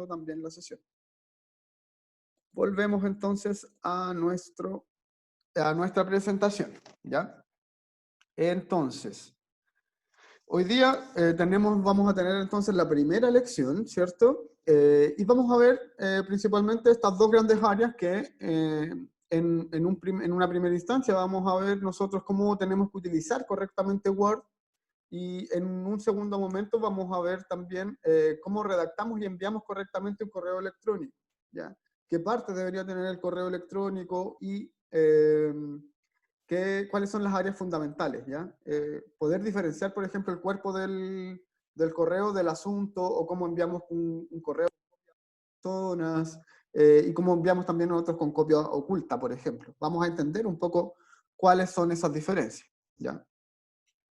también la sesión. Volvemos entonces a nuestra presentación, ¿ya? Entonces, hoy día vamos a tener entonces la primera lección, ¿cierto? Y vamos a ver principalmente estas dos grandes áreas que en una primera instancia vamos a ver nosotros cómo tenemos que utilizar correctamente Word, y en un segundo momento vamos a ver también cómo redactamos y enviamos correctamente un correo electrónico, ¿ya? ¿Qué parte debería tener el correo electrónico y cuáles son las áreas fundamentales, ¿ya? Poder diferenciar, por ejemplo, el cuerpo del correo del asunto, o cómo enviamos un correo a personas, y cómo enviamos también otros con copia oculta, por ejemplo. Vamos a entender un poco cuáles son esas diferencias, ¿ya?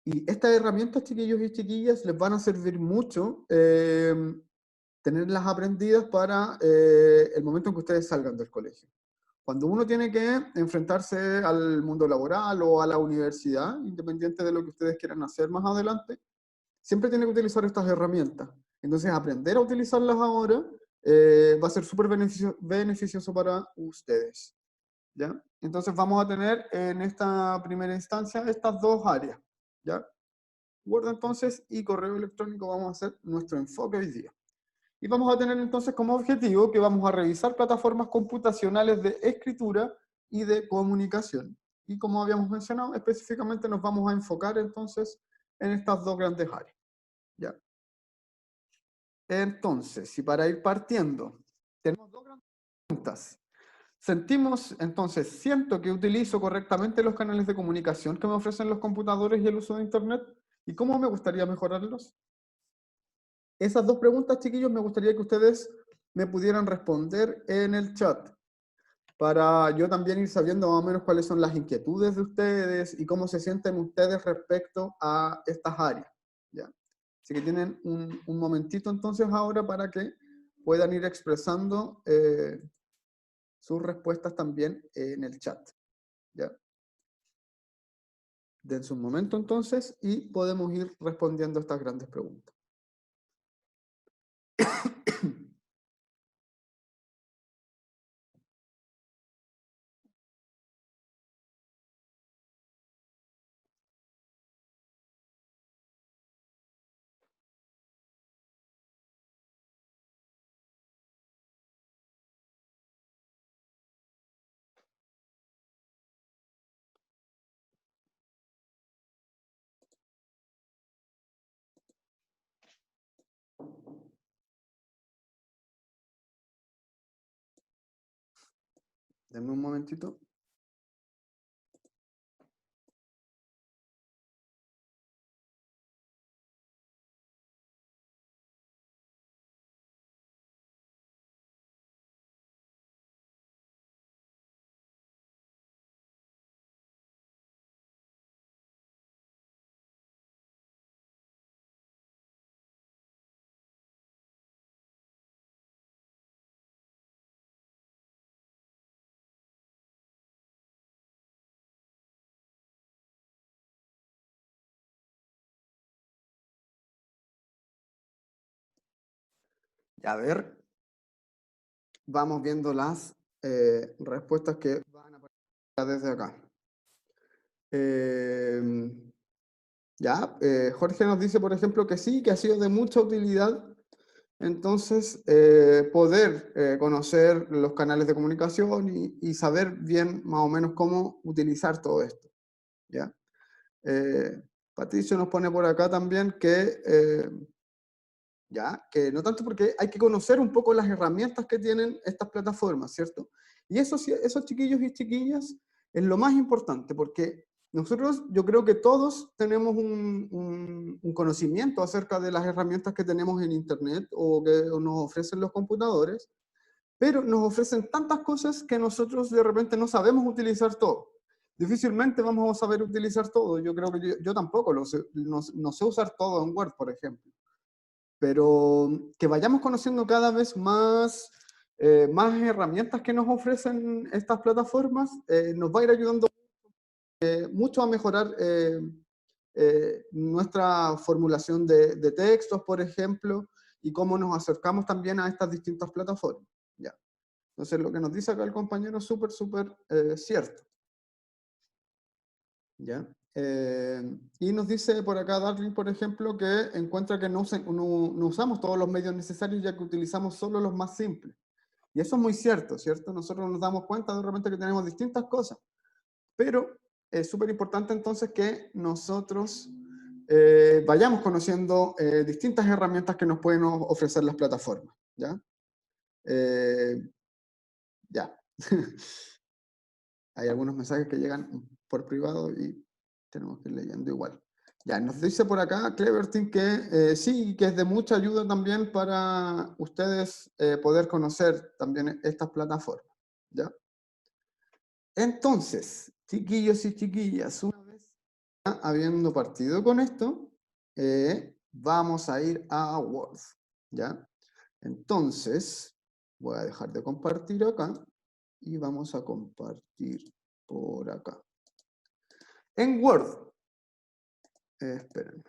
Y estas herramientas, chiquillos y chiquillas, les van a servir mucho tenerlas aprendidas para el momento en que ustedes salgan del colegio. Cuando uno tiene que enfrentarse al mundo laboral o a la universidad, independiente de lo que ustedes quieran hacer más adelante, siempre tiene que utilizar estas herramientas. Entonces, aprender a utilizarlas ahora va a ser súper beneficioso para ustedes, ¿ya? Entonces, vamos a tener en esta primera instancia estas dos áreas, ¿ya? Word entonces y correo electrónico vamos a hacer nuestro enfoque hoy día. Y vamos a tener entonces como objetivo que vamos a revisar plataformas computacionales de escritura y de comunicación. Y como habíamos mencionado, específicamente nos vamos a enfocar entonces en estas dos grandes áreas, ¿ya? Entonces, y para ir partiendo, tenemos dos grandes preguntas. Siento que utilizo correctamente los canales de comunicación que me ofrecen los computadores y el uso de Internet, ¿y cómo me gustaría mejorarlos? Esas dos preguntas, chiquillos, me gustaría que ustedes me pudieran responder en el chat, para yo también ir sabiendo más o menos cuáles son las inquietudes de ustedes y cómo se sienten ustedes respecto a estas áreas, ¿ya? Así que tienen un momentito entonces ahora para que puedan ir expresando sus respuestas también en el chat, ¿ya? Dense un momento entonces y podemos ir respondiendo estas grandes preguntas. Denme un momentito. A ver, vamos viendo las respuestas que van a aparecer desde acá. Jorge nos dice, por ejemplo, que sí, que ha sido de mucha utilidad. Entonces, poder conocer los canales de comunicación y saber bien más o menos cómo utilizar todo esto, ¿ya? Patricio nos pone por acá también que no tanto, porque hay que conocer un poco las herramientas que tienen estas plataformas, ¿cierto? Y esos chiquillos y chiquillas es lo más importante, porque nosotros, yo creo que todos tenemos un conocimiento acerca de las herramientas que tenemos en Internet o que nos ofrecen los computadores, pero nos ofrecen tantas cosas que nosotros de repente no sabemos utilizar todo. Difícilmente vamos a saber utilizar todo. Yo creo que yo tampoco no sé usar todo en Word, por ejemplo. Pero que vayamos conociendo cada vez más herramientas que nos ofrecen estas plataformas, nos va a ir ayudando mucho a mejorar nuestra formulación de textos, por ejemplo, y cómo nos acercamos también a estas distintas plataformas. ¿Ya? Entonces, lo que nos dice acá el compañero es súper, súper cierto. ¿Ya? Y nos dice por acá Darling, por ejemplo, que encuentra que no usamos todos los medios necesarios, ya que utilizamos solo los más simples. Y eso es muy cierto, ¿cierto? Nosotros nos damos cuenta de repente que tenemos distintas cosas, pero es súper importante entonces que nosotros vayamos conociendo distintas herramientas que nos pueden ofrecer las plataformas, ¿ya? Ya. Hay algunos mensajes que llegan por privado y tenemos que ir leyendo igual. Ya, nos dice por acá Clevertin que sí, que es de mucha ayuda también para ustedes poder conocer también estas plataformas, ¿ya? Entonces, chiquillos y chiquillas, una vez habiendo partido con esto, vamos a ir a Word, ¿ya? Entonces, voy a dejar de compartir acá y vamos a compartir por acá. En Word, espérenme.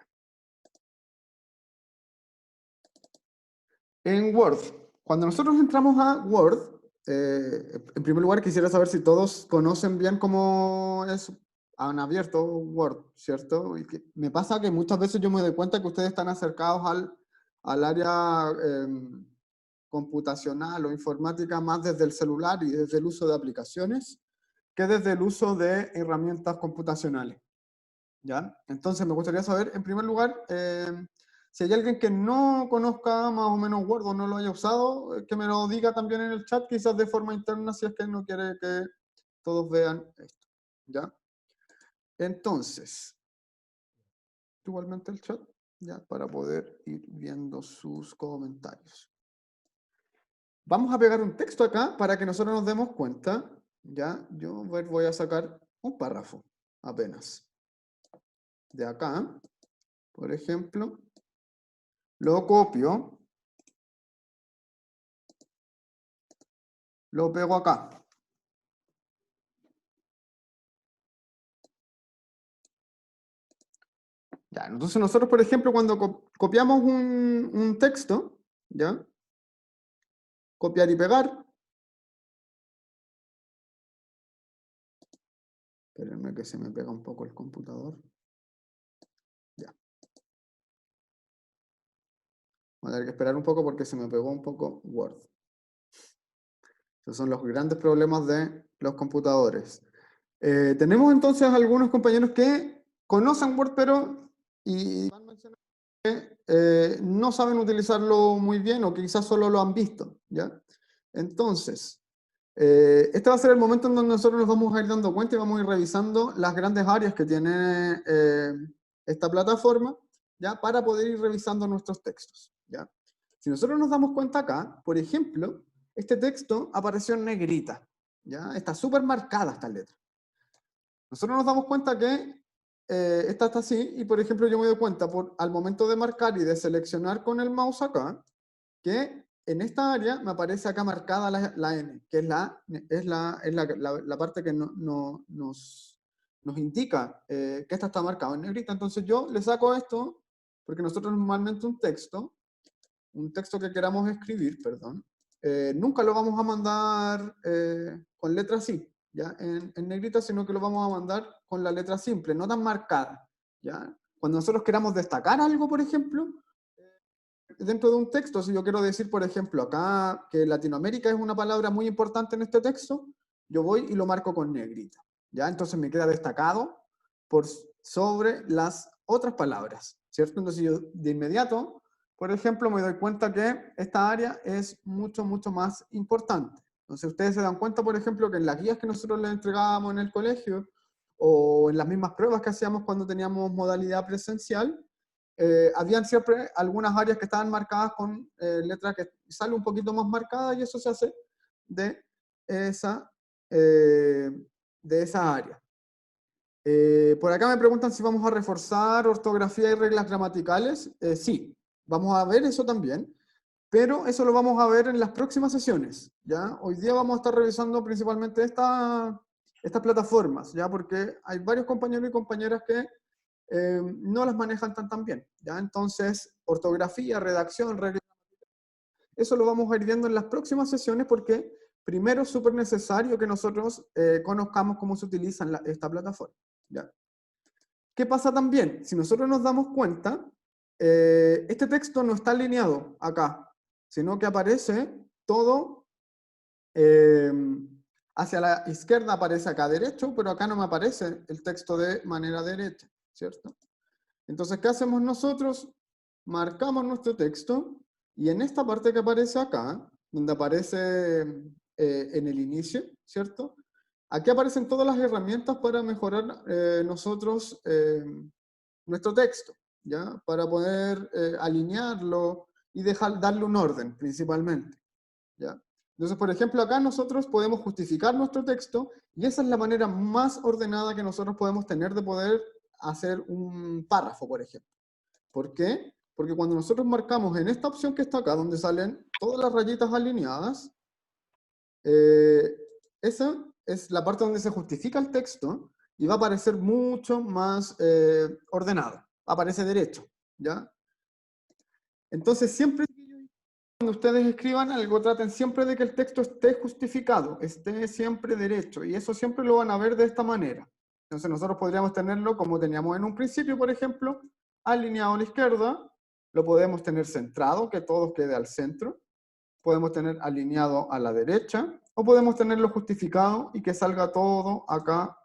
En Word, cuando nosotros entramos a Word, en primer lugar quisiera saber si todos conocen bien cómo han abierto Word, ¿cierto? Y me pasa que muchas veces yo me doy cuenta que ustedes están acercados al área computacional o informática más desde el celular y desde el uso de aplicaciones que desde el uso de herramientas computacionales, ¿ya? Entonces me gustaría saber, en primer lugar, si hay alguien que no conozca más o menos Word o no lo haya usado, que me lo diga también en el chat, quizás de forma interna, si es que no quiere que todos vean esto, ¿ya? Entonces, igualmente el chat, ya, para poder ir viendo sus comentarios. Vamos a pegar un texto acá para que nosotros nos demos cuenta, ¿ya? Yo voy a sacar un párrafo, apenas. De acá, por ejemplo, lo copio, lo pego acá. Ya, entonces nosotros, por ejemplo, cuando copiamos un texto, ¿ya? Copiar y pegar. Espérenme que se me pega un poco el computador. Ya. Voy a tener que esperar un poco porque se me pegó un poco Word. Esos son los grandes problemas de los computadores. Tenemos entonces algunos compañeros que conocen Word, pero y van mencionando que no saben utilizarlo muy bien o que quizás solo lo han visto, ¿ya? Entonces, este va a ser el momento en donde nosotros nos vamos a ir dando cuenta y vamos a ir revisando las grandes áreas que tiene esta plataforma, ¿ya? Para poder ir revisando nuestros textos, ¿ya? Si nosotros nos damos cuenta acá, por ejemplo, este texto apareció en negrita, ¿ya? Está súper marcada esta letra. Nosotros nos damos cuenta que esta está así, y por ejemplo yo me doy cuenta al momento de marcar y de seleccionar con el mouse acá, que en esta área me aparece acá marcada la N, que es la parte que nos indica que esta está marcada en negrita. Entonces yo le saco esto, porque nosotros normalmente un texto que queramos escribir, perdón, nunca lo vamos a mandar con letra así, ¿ya? En negrita, sino que lo vamos a mandar con la letra simple, no tan marcada, ¿ya? Cuando nosotros queramos destacar algo, por ejemplo, dentro de un texto, si yo quiero decir, por ejemplo, acá que Latinoamérica es una palabra muy importante en este texto, yo voy y lo marco con negrita, ¿ya? Entonces me queda destacado por sobre las otras palabras, ¿cierto? Entonces yo de inmediato, por ejemplo, me doy cuenta que esta área es mucho, mucho más importante. Entonces ustedes se dan cuenta, por ejemplo, que en las guías que nosotros les entregábamos en el colegio o en las mismas pruebas que hacíamos cuando teníamos modalidad presencial, habían siempre algunas áreas que estaban marcadas con letras que sale un poquito más marcada y eso se hace de esa, área. Por acá me preguntan si vamos a reforzar ortografía y reglas gramaticales. Sí, vamos a ver eso también, pero eso lo vamos a ver en las próximas sesiones, ¿ya? Hoy día vamos a estar revisando principalmente estas plataformas, ¿ya? Porque hay varios compañeros y compañeras que no las manejan tan bien, ¿ya? Entonces, ortografía, redacción, reglas Eso lo vamos a ir viendo en las próximas sesiones porque primero es súper necesario que nosotros conozcamos cómo se utiliza esta plataforma. ¿Ya? ¿Qué pasa también? Si nosotros nos damos cuenta, este texto no está alineado acá, sino que aparece todo hacia la izquierda, aparece acá derecho, pero acá no me aparece el texto de manera derecha, ¿cierto? Entonces, ¿qué hacemos nosotros? Marcamos nuestro texto y en esta parte que aparece acá, donde aparece en el inicio, ¿cierto? Aquí aparecen todas las herramientas para mejorar nosotros nuestro texto, ¿ya? Para poder alinearlo y darle un orden, principalmente, ¿ya? Entonces, por ejemplo, acá nosotros podemos justificar nuestro texto y esa es la manera más ordenada que nosotros podemos tener de poder hacer un párrafo, por ejemplo. ¿Por qué? Porque cuando nosotros marcamos en esta opción que está acá, donde salen todas las rayitas alineadas, esa es la parte donde se justifica el texto y va a aparecer mucho más ordenado. Aparece derecho, ¿ya? Entonces, siempre cuando ustedes escriban algo, traten siempre de que el texto esté justificado, esté siempre derecho, y eso siempre lo van a ver de esta manera. Entonces nosotros podríamos tenerlo como teníamos en un principio, por ejemplo, alineado a la izquierda, lo podemos tener centrado, que todo quede al centro, podemos tener alineado a la derecha, o podemos tenerlo justificado y que salga todo acá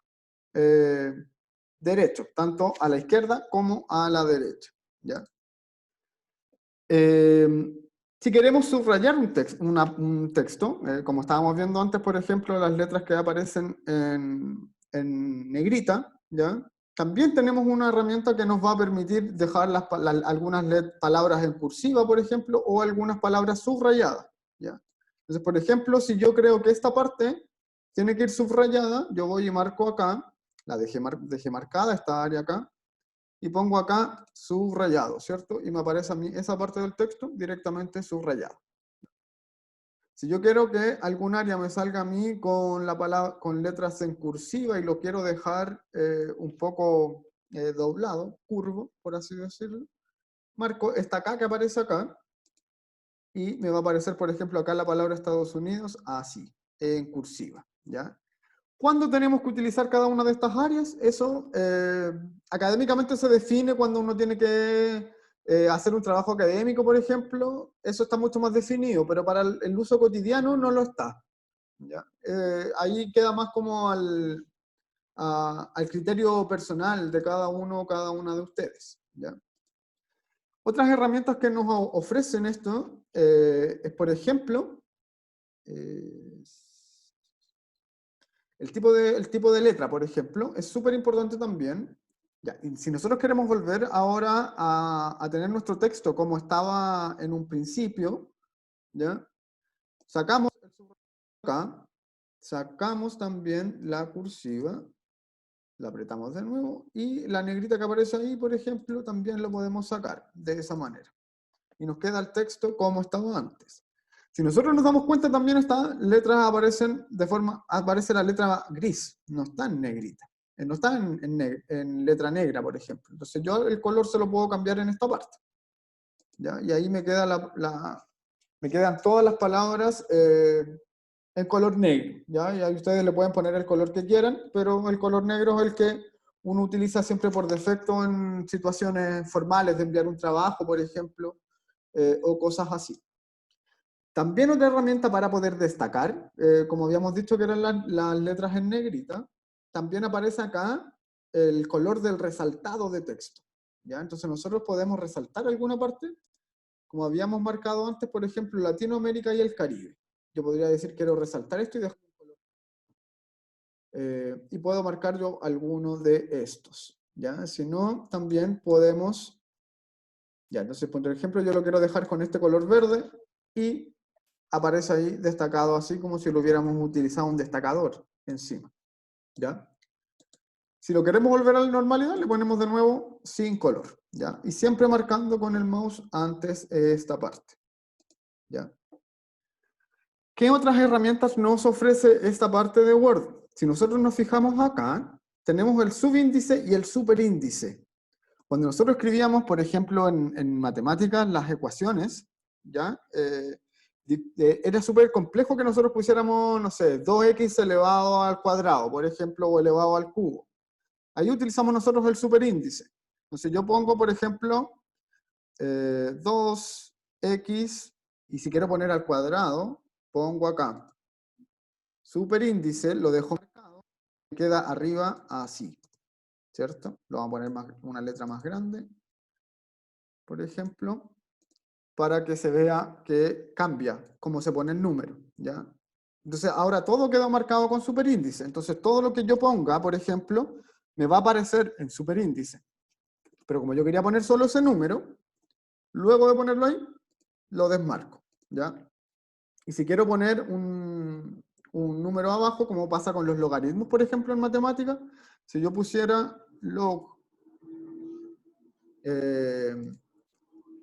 derecho, tanto a la izquierda como a la derecha, ¿ya? Si queremos subrayar un texto, como estábamos viendo antes, por ejemplo, las letras que aparecen en negrita, ¿ya? También tenemos una herramienta que nos va a permitir dejar algunas palabras en cursiva, por ejemplo, o algunas palabras subrayadas, ¿ya? Entonces, por ejemplo, si yo creo que esta parte tiene que ir subrayada, yo voy y marco acá, la dejé marcada, esta área acá, y pongo acá subrayado, ¿cierto? Y me aparece a mí esa parte del texto directamente subrayada. Si yo quiero que algún área me salga a mí con, con letras en cursiva y lo quiero dejar un poco doblado, curvo, por así decirlo, marco esta acá que aparece acá y me va a aparecer, por ejemplo, acá la palabra Estados Unidos así, en cursiva, ¿ya? ¿Cuándo tenemos que utilizar cada una de estas áreas? Eso académicamente se define cuando uno tiene que hacer un trabajo académico, por ejemplo. Eso está mucho más definido, pero para el uso cotidiano no lo está, ¿ya? Ahí queda más como al criterio personal de cada uno o cada una de ustedes, ¿ya? Otras herramientas que nos ofrecen esto es, por ejemplo, el tipo de letra, por ejemplo, es súper importante también. Ya, y si nosotros queremos volver ahora a tener nuestro texto como estaba en un principio, ¿ya? Sacamos el subrayado acá, sacamos también la cursiva, la apretamos de nuevo, y la negrita que aparece ahí, por ejemplo, también lo podemos sacar de esa manera. Y nos queda el texto como estaba antes. Si nosotros nos damos cuenta, también estas letras aparecen aparece la letra gris, no está en negrita, no está en letra negra, por ejemplo. Entonces yo el color se lo puedo cambiar en esta parte, ¿ya? Y ahí me quedan todas las palabras en color negro, ¿ya? Y ahí ustedes le pueden poner el color que quieran, pero el color negro es el que uno utiliza siempre por defecto en situaciones formales de enviar un trabajo, por ejemplo, o cosas así. También otra herramienta para poder destacar, como habíamos dicho que eran las letras en negrita, también aparece acá el color del resaltado de texto, ¿ya? Entonces nosotros podemos resaltar alguna parte, como habíamos marcado antes, por ejemplo, Latinoamérica y el Caribe. Yo podría decir quiero resaltar esto y dejar un color. Y puedo marcar yo alguno de estos, ¿ya? Si no, también podemos, ya, entonces por ejemplo yo lo quiero dejar con este color verde y aparece ahí destacado así como si lo hubiéramos utilizado un destacador encima, ¿ya? Si lo queremos volver a la normalidad, le ponemos de nuevo sin color, ¿ya? Y siempre marcando con el mouse antes esta parte, ¿ya? ¿Qué otras herramientas nos ofrece esta parte de Word? Si nosotros nos fijamos acá, tenemos el subíndice y el superíndice. Cuando nosotros escribíamos, por ejemplo, en matemáticas, las ecuaciones, ¿ya? Era súper complejo que nosotros pusiéramos, no sé, 2x elevado al cuadrado, por ejemplo, o elevado al cubo. Ahí utilizamos nosotros el superíndice. Entonces yo pongo, por ejemplo, 2x, y si quiero poner al cuadrado, pongo acá. Superíndice, lo dejo marcado, queda arriba así, ¿cierto? Lo vamos a poner una letra más grande, por ejemplo, para que se vea que cambia cómo se pone el número, ¿ya? Entonces ahora todo queda marcado con superíndice. Entonces todo lo que yo ponga, por ejemplo, me va a aparecer en superíndice. Pero como yo quería poner solo ese número, luego de ponerlo ahí, lo desmarco, ¿ya? Y si quiero poner un número abajo, como pasa con los logaritmos, por ejemplo, en matemáticas, si yo pusiera log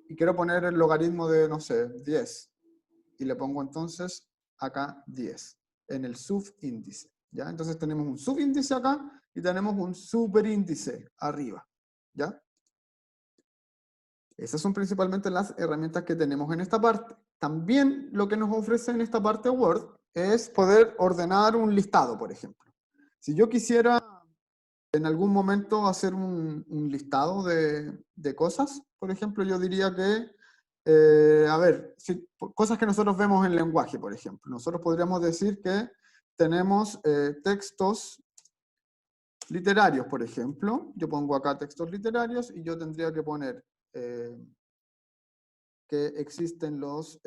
y quiero poner el logaritmo de, no sé, 10, y le pongo entonces acá 10, en el subíndice, ¿ya? Entonces tenemos un subíndice acá y tenemos un superíndice arriba, ¿ya? Esas son principalmente las herramientas que tenemos en esta parte. También lo que nos ofrece en esta parte Word es poder ordenar un listado, por ejemplo. Si yo quisiera en algún momento hacer un listado de cosas, por ejemplo, yo diría que, a ver, cosas que nosotros vemos en lenguaje, por ejemplo. Nosotros podríamos decir que tenemos textos literarios, por ejemplo. Yo pongo acá textos literarios y yo tendría que poner que existen los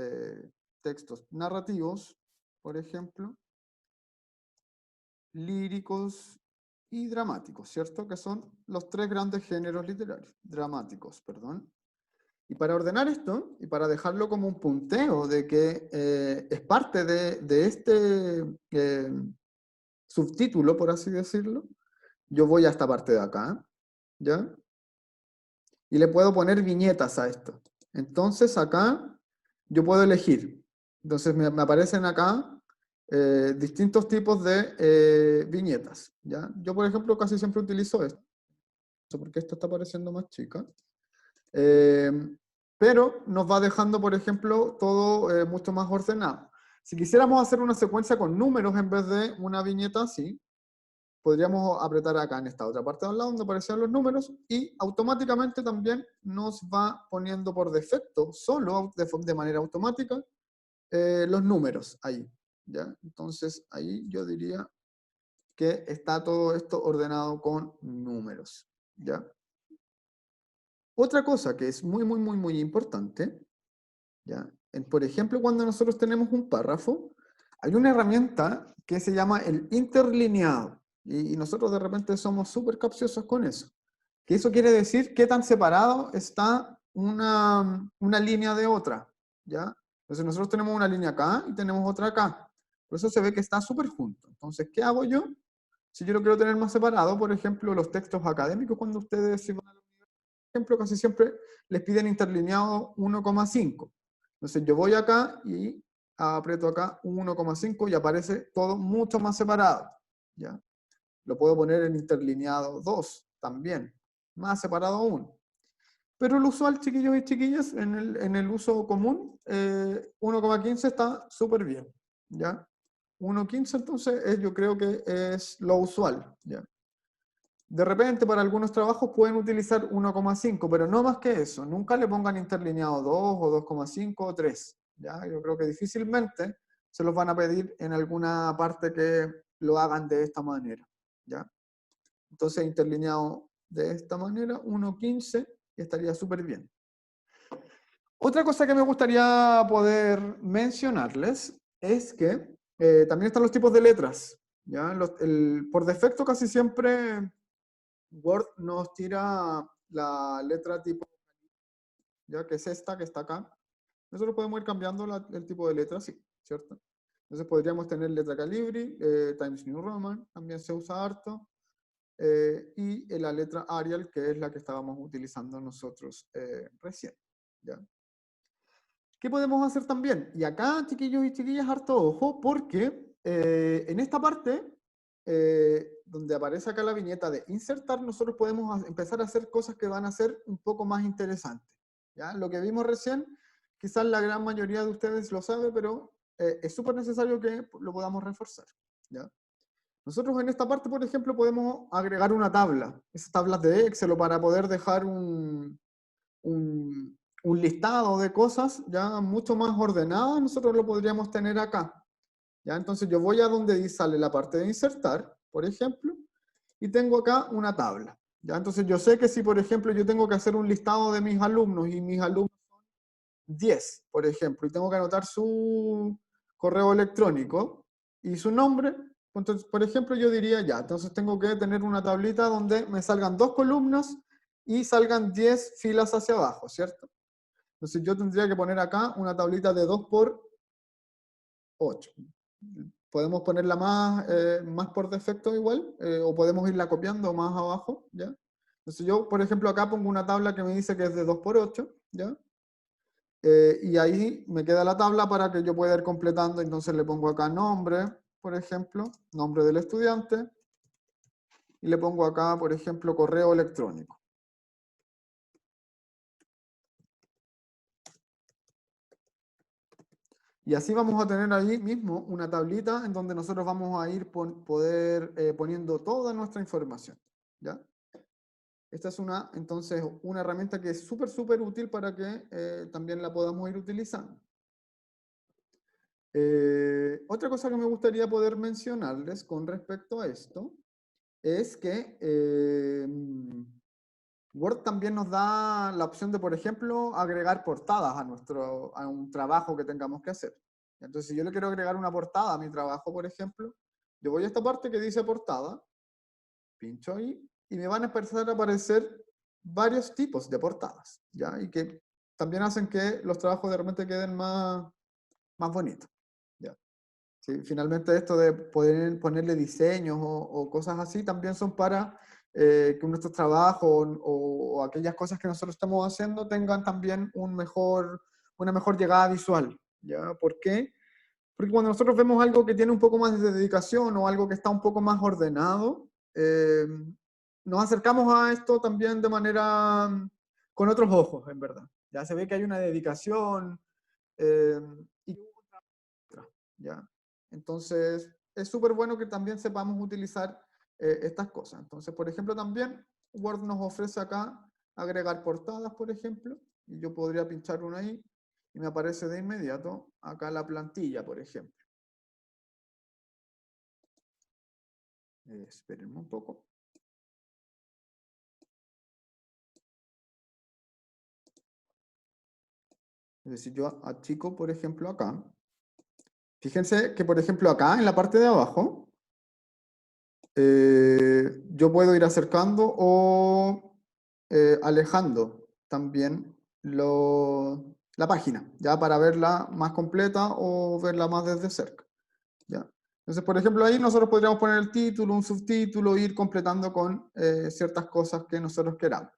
textos narrativos, por ejemplo, líricos y dramáticos, ¿cierto? Que son los tres grandes géneros literarios, dramáticos, perdón. Y para ordenar esto, y para dejarlo como un punteo de que es parte de este subtítulo, por así decirlo, yo voy a esta parte de acá, ¿ya? Y le puedo poner viñetas a esto. Entonces acá yo puedo elegir. Entonces me aparecen acá distintos tipos de viñetas, ¿ya? Yo, por ejemplo, casi siempre utilizo esto, porque esta está pareciendo más chica. Eh, pero nos va dejando, por ejemplo, todo mucho más ordenado. Si quisiéramos hacer una secuencia con números en vez de una viñeta así, podríamos apretar acá en esta otra parte de al lado donde aparecían los números y automáticamente también nos va poniendo por defecto, solo de manera automática, los números ahí, ¿ya? Entonces ahí yo diría que está todo esto ordenado con números, ¿ya? Otra cosa que es muy, muy, muy, muy importante, ¿ya? Por ejemplo, cuando nosotros tenemos un párrafo, hay una herramienta que se llama el interlineado. Y nosotros de repente somos súper capciosos con eso. Que eso quiere decir qué tan separado está una línea de otra, ¿ya? Entonces nosotros tenemos una línea acá y tenemos otra acá. Por eso se ve que está súper junto. Entonces, ¿qué hago yo? Si yo lo quiero tener más separado, por ejemplo, los textos académicos, cuando ustedes se van a la universidad, por ejemplo, casi siempre les piden interlineado 1,5. Entonces yo voy acá y aprieto acá 1,5 y aparece todo mucho más separado, ¿ya? Lo puedo poner en interlineado 2 también, más separado aún. Pero el usual, chiquillos y chiquillas, en el uso común, 1,15 está súper bien, ¿ya? 1,15 entonces yo creo que es lo usual, ¿ya? De repente para algunos trabajos pueden utilizar 1,5, pero no más que eso. Nunca le pongan interlineado 2 o 2,5 o 3, ¿ya? Yo creo que difícilmente se los van a pedir en alguna parte que lo hagan de esta manera, ¿ya? Entonces interlineado de esta manera, 1,15, y estaría súper bien. Otra cosa que me gustaría poder mencionarles es que también están los tipos de letras, ¿ya? Por defecto casi siempre Word nos tira la letra tipo, ya que es esta que está acá. Nosotros podemos ir cambiando el tipo de letra, sí, ¿cierto? Entonces podríamos tener letra Calibri, Times New Roman, también se usa harto, y la letra Arial, que es la que estábamos utilizando nosotros recién, ¿ya? ¿Qué podemos hacer también? Y acá, chiquillos y chiquillas, harto ojo, porque en esta parte, donde aparece acá la viñeta de insertar, nosotros podemos empezar a hacer cosas que van a ser un poco más interesantes, ¿ya? Lo que vimos recién, quizás la gran mayoría de ustedes lo sabe, pero es súper necesario que lo podamos reforzar, ¿ya? Nosotros en esta parte, por ejemplo, podemos agregar una tabla, esas tablas de Excel, o para poder dejar un listado de cosas ya mucho más ordenadas, nosotros lo podríamos tener acá, ¿ya? Entonces yo voy a donde sale la parte de insertar, por ejemplo, y tengo acá una tabla, ¿ya? Entonces yo sé que si, por ejemplo, yo tengo que hacer un listado de mis alumnos, y mis alumnos son 10, por ejemplo, y tengo que anotar su correo electrónico y su nombre, entonces, por ejemplo, yo diría ya, entonces tengo que tener una tablita donde me salgan 2 columnas y salgan 10 filas hacia abajo, ¿cierto? Entonces yo tendría que poner acá una tablita de 2 por 8. Podemos ponerla más por defecto igual, o podemos irla copiando más abajo, ¿ya? Entonces yo, por ejemplo, acá pongo una tabla que me dice que es de 2 por 8, ¿ya? Y ahí me queda la tabla para que yo pueda ir completando, entonces le pongo acá nombre, por ejemplo, nombre del estudiante, y le pongo acá, por ejemplo, correo electrónico. Y así vamos a tener ahí mismo una tablita en donde nosotros vamos a ir poniendo toda nuestra información, ¿ya? Esta es entonces, una herramienta que es súper, súper útil para que también la podamos ir utilizando. Otra cosa que me gustaría poder mencionarles con respecto a esto es que Word también nos da la opción de, por ejemplo, agregar portadas a un trabajo que tengamos que hacer. Entonces, si yo le quiero agregar una portada a mi trabajo, por ejemplo, yo voy a esta parte que dice portada, pincho ahí, y me van a empezar a aparecer varios tipos de portadas, ¿ya? Y que también hacen que los trabajos de repente queden más bonitos, ¿ya? Sí, finalmente esto de poder ponerle diseños o cosas así también son para que nuestros trabajos o aquellas cosas que nosotros estamos haciendo tengan también una mejor llegada visual, ¿ya? ¿Por qué? Porque cuando nosotros vemos algo que tiene un poco más de dedicación o algo que está un poco más ordenado, nos acercamos a esto también de manera con otros ojos, en verdad. Ya se ve que hay una dedicación eh, y ¿ya? Entonces, es súper bueno que también sepamos utilizar estas cosas. Entonces, por ejemplo, también Word nos ofrece acá agregar portadas, por ejemplo, y yo podría pinchar una ahí y me aparece de inmediato acá la plantilla, por ejemplo. Espérenme un poco. Es decir, yo achico, por ejemplo, acá. Fíjense que, por ejemplo, acá en la parte de abajo, yo puedo ir acercando o alejando también la página, ya para verla más completa o verla más desde cerca, ¿ya? Entonces, por ejemplo, ahí nosotros podríamos poner el título, un subtítulo, e ir completando con ciertas cosas que nosotros queramos,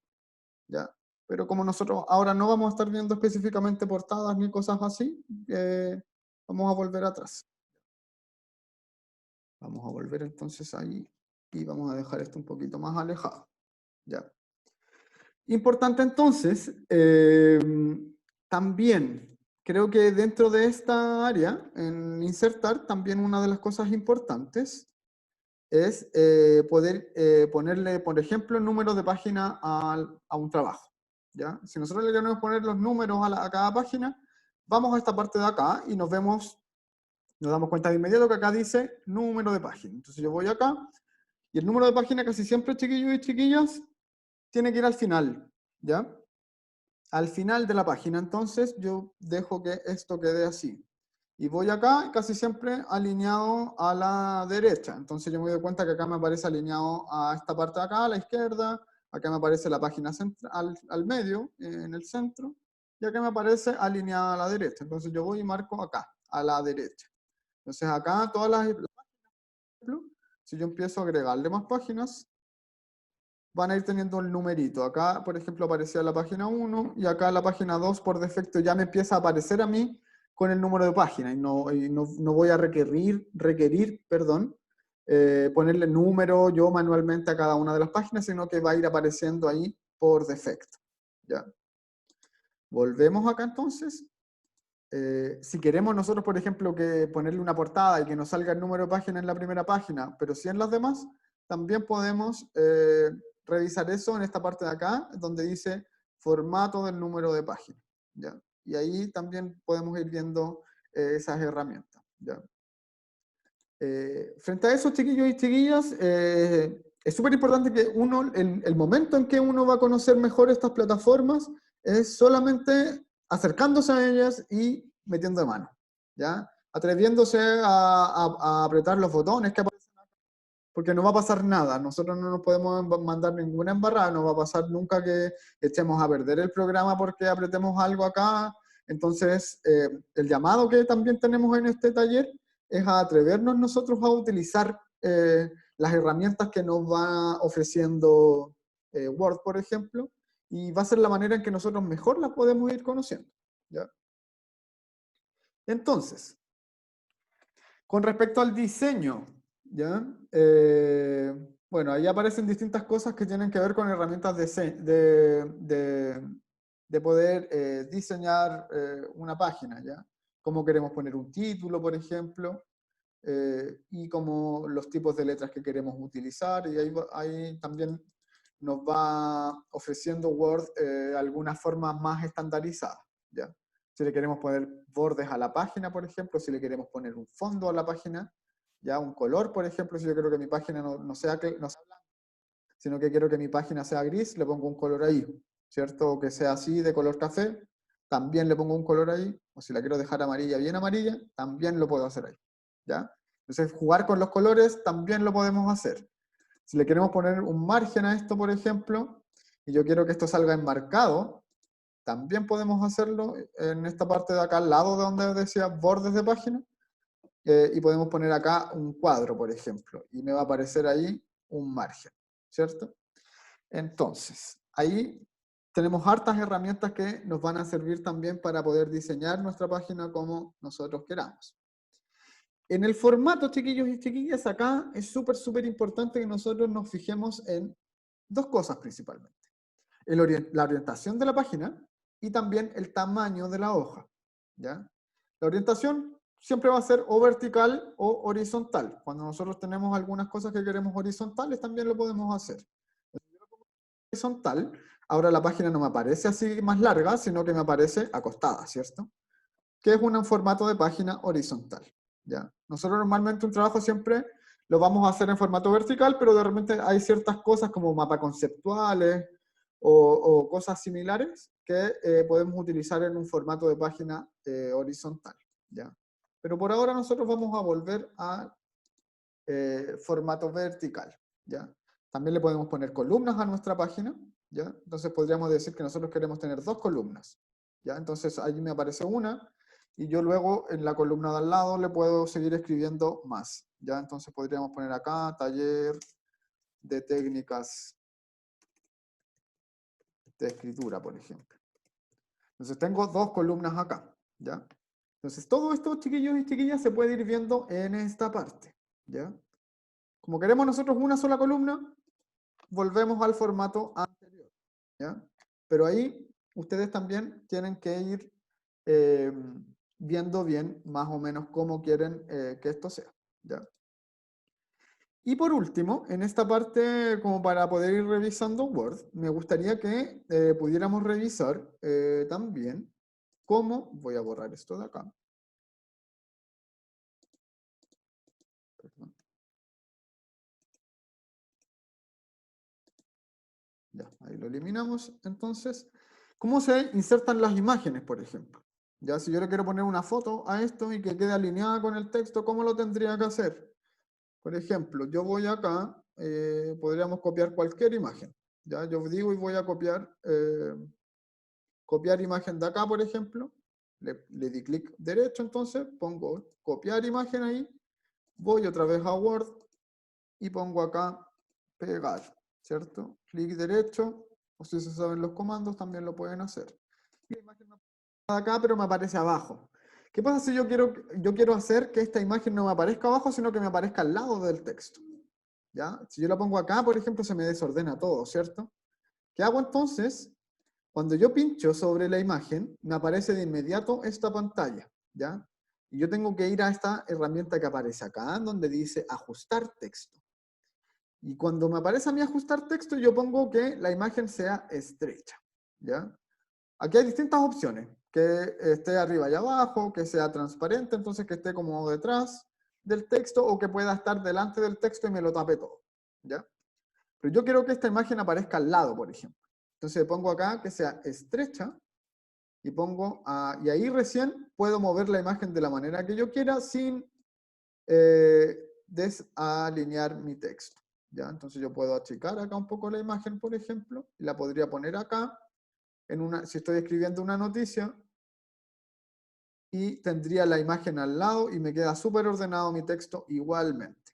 ¿ya? Pero como nosotros ahora no vamos a estar viendo específicamente portadas ni cosas así, vamos a volver atrás. Vamos a volver entonces ahí y vamos a dejar esto un poquito más alejado, ¿ya? Importante entonces, también creo que dentro de esta área, en insertar, también una de las cosas importantes es poder ponerle, por ejemplo, el número de página a un trabajo, ¿ya? Si nosotros le queremos poner los números a cada página, vamos a esta parte de acá y nos damos cuenta de inmediato que acá dice número de página. Entonces yo voy acá y el número de página casi siempre, chiquillos y chiquillas, tiene que ir al final, ¿ya? Al final de la página. Entonces yo dejo que esto quede así. Y voy acá casi siempre alineado a la derecha. Entonces yo me doy cuenta que acá me aparece alineado a esta parte de acá, a la izquierda. Acá me aparece la página al medio, en el centro. Y acá me aparece alineada a la derecha. Entonces yo voy y marco acá, a la derecha. Entonces acá todas las páginas, si yo empiezo a agregarle más páginas, van a ir teniendo el numerito. Acá, por ejemplo, aparecía la página 1 y acá la página 2 por defecto ya me empieza a aparecer a mí con el número de página y no voy a requerir, perdón, ponerle número yo manualmente a cada una de las páginas, sino que va a ir apareciendo ahí por defecto, ¿ya? Volvemos acá entonces Si queremos nosotros, por ejemplo, que ponerle una portada y que nos salga el número de página en la primera página, pero sí en las demás, también podemos revisar eso en esta parte de acá, donde dice formato del número de página, ¿ya? Y ahí también podemos ir viendo esas herramientas, ¿ya? Frente a eso, chiquillos y chiquillas, es súper importante que uno, el momento en que uno va a conocer mejor estas plataformas es solamente acercándose a ellas y metiendo de mano, ¿ya? Atreviéndose a apretar los botones que aparecen acá, porque no va a pasar nada. Nosotros no nos podemos mandar ninguna embarrada, no va a pasar nunca que echemos a perder el programa porque apretemos algo acá. Entonces, el llamado que también tenemos en este taller es a atrevernos nosotros a utilizar las herramientas que nos va ofreciendo Word, por ejemplo, y va a ser la manera en que nosotros mejor las podemos ir conociendo, ¿ya? Entonces, con respecto al diseño, ¿ya? Bueno, ahí aparecen distintas cosas que tienen que ver con herramientas de poder diseñar una página, ¿ya? Cómo queremos poner un título, por ejemplo, y como los tipos de letras que queremos utilizar, y ahí también nos va ofreciendo Word algunas formas más estandarizadas, ¿ya? Si le queremos poner bordes a la página, por ejemplo, si le queremos poner un fondo a la página, ya un color, por ejemplo, si yo quiero que mi página no sea blanca, sino que quiero que mi página sea gris, le pongo un color ahí, ¿cierto? O que sea así de color café, también le pongo un color ahí, o si la quiero dejar amarilla, bien amarilla, también lo puedo hacer ahí, ¿ya? Entonces, jugar con los colores también lo podemos hacer. Si le queremos poner un margen a esto, por ejemplo, y yo quiero que esto salga enmarcado, también podemos hacerlo en esta parte de acá, al lado de donde decía bordes de página, y podemos poner acá un cuadro, por ejemplo, y me va a aparecer ahí un margen, ¿cierto? Entonces, ahí tenemos hartas herramientas que nos van a servir también para poder diseñar nuestra página como nosotros queramos. En el formato, chiquillos y chiquillas, acá es súper importante que nosotros nos fijemos en dos cosas principalmente. La orientación de la página y también el tamaño de la hoja, ¿ya? La orientación siempre va a ser o vertical o horizontal. Cuando nosotros tenemos algunas cosas que queremos horizontales, también lo podemos hacer. Horizontal, ahora la página no me aparece así más larga, sino que me aparece acostada, ¿cierto? Que es un formato de página horizontal, ¿ya? Nosotros normalmente un trabajo siempre lo vamos a hacer en formato vertical, pero de repente hay ciertas cosas como mapas conceptuales o cosas similares que podemos utilizar en un formato de página horizontal, ¿ya? Pero por ahora nosotros vamos a volver a formato vertical, ¿ya? También le podemos poner columnas a nuestra página, ¿ya? Entonces podríamos decir que nosotros queremos tener dos columnas, ¿ya? Entonces allí me aparece una, y yo luego en la columna de al lado le puedo seguir escribiendo más, ¿ya? Entonces podríamos poner acá, taller de técnicas de escritura, por ejemplo. Entonces tengo dos columnas acá, ¿ya? Entonces todo esto, chiquillos y chiquillas, se puede ir viendo en esta parte, ¿ya? Como queremos nosotros una sola columna, volvemos al formato anterior, ¿ya? Pero ahí ustedes también tienen que ir viendo bien más o menos cómo quieren que esto sea, ¿ya? Y por último, en esta parte, como para poder ir revisando Word, me gustaría que pudiéramos revisar también cómo, voy a borrar esto de acá, perdón. Ya, ahí lo eliminamos. Entonces, ¿cómo se insertan las imágenes, por ejemplo? Ya, si yo le quiero poner una foto a esto y que quede alineada con el texto, ¿cómo lo tendría que hacer? Por ejemplo, yo voy acá, podríamos copiar cualquier imagen. Ya, yo digo y voy a copiar imagen de acá, por ejemplo. Le di clic derecho, entonces pongo copiar imagen ahí. Voy otra vez a Word y pongo acá pegar, ¿cierto? Clic derecho, o si se saben los comandos, también lo pueden hacer. Y la imagen me aparece acá, pero me aparece abajo. ¿Qué pasa si yo quiero hacer que esta imagen no me aparezca abajo, sino que me aparezca al lado del texto? ¿Ya? Si yo la pongo acá, por ejemplo, se me desordena todo, ¿cierto? ¿Qué hago entonces? Cuando yo pincho sobre la imagen, me aparece de inmediato esta pantalla, ¿ya? Y yo tengo que ir a esta herramienta que aparece acá, donde dice ajustar texto. Y cuando me aparece a mí ajustar texto, yo pongo que la imagen sea estrecha, ¿ya? Aquí hay distintas opciones, que esté arriba y abajo, que sea transparente, entonces que esté como detrás del texto, o que pueda estar delante del texto y me lo tape todo, ¿ya? Pero yo quiero que esta imagen aparezca al lado, por ejemplo. Entonces pongo acá que sea estrecha, y pongo, y ahí recién puedo mover la imagen de la manera que yo quiera sin desalinear mi texto, ¿ya? Entonces yo puedo achicar acá un poco la imagen, por ejemplo, y la podría poner acá, si estoy escribiendo una noticia, y tendría la imagen al lado y me queda súper ordenado mi texto igualmente.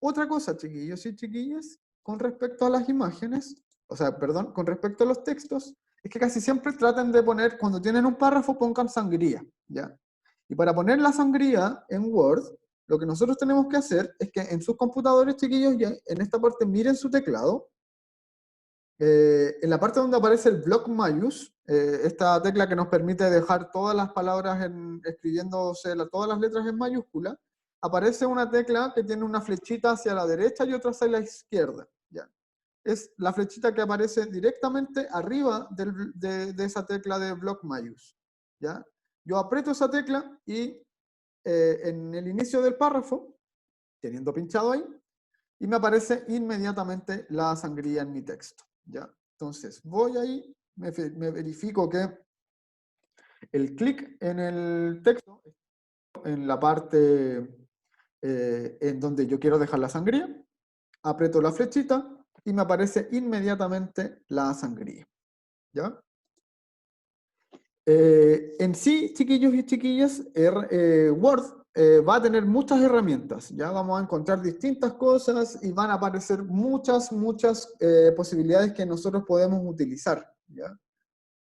Otra cosa, chiquillos y chiquillas, con respecto a las imágenes, o sea, perdón, con respecto a los textos, es que casi siempre traten de poner, cuando tienen un párrafo, pongan sangría, ¿ya? Y para poner la sangría en Word, lo que nosotros tenemos que hacer es que en sus computadores, chiquillos, ya en esta parte miren su teclado, en la parte donde aparece el block mayús, esta tecla que nos permite dejar todas las palabras escribiéndose todas las letras en mayúscula, aparece una tecla que tiene una flechita hacia la derecha y otra hacia la izquierda. ¿Ya? Es la flechita que aparece directamente arriba de esa tecla de block mayús. ¿Ya? Yo aprieto esa tecla y en el inicio del párrafo, teniendo pinchado ahí, y me aparece inmediatamente la sangría en mi texto, ¿ya? Entonces, voy ahí, me verifico que el clic en el texto, en la parte en donde yo quiero dejar la sangría, aprieto la flechita y me aparece inmediatamente la sangría, ¿ya? En sí, chiquillos y chiquillas, Word va a tener muchas herramientas. Ya vamos a encontrar distintas cosas y van a aparecer muchas posibilidades que nosotros podemos utilizar. ¿Ya?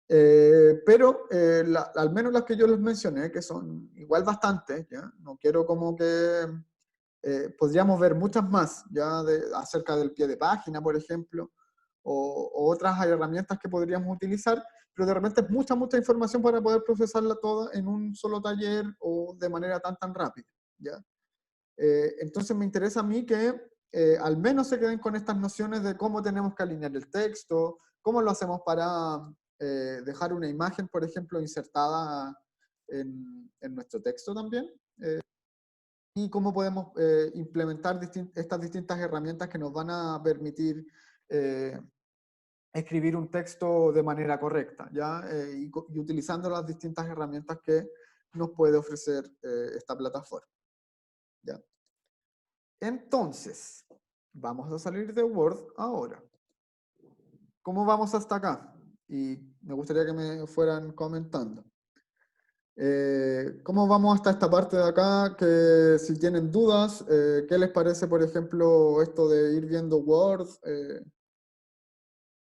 Pero al menos las que yo les mencioné, que son igual bastantes, ¿ya? No quiero como que podríamos ver muchas más, ya acerca del pie de página, por ejemplo, o otras herramientas que podríamos utilizar, pero de repente es mucha información para poder procesarla toda en un solo taller o de manera tan rápida, ¿ya? Entonces me interesa a mí que al menos se queden con estas nociones de cómo tenemos que alinear el texto, cómo lo hacemos para dejar una imagen, por ejemplo, insertada en nuestro texto también, y cómo podemos implementar estas distintas herramientas que nos van a permitir eh, escribir un texto de manera correcta, ¿ya? Y utilizando las distintas herramientas que nos puede ofrecer esta plataforma, ¿ya? Entonces, vamos a salir de Word ahora. ¿Cómo vamos hasta acá? Y me gustaría que me fueran comentando. ¿Cómo vamos hasta esta parte de acá? Que si tienen dudas, ¿qué les parece, por ejemplo, esto de ir viendo Word?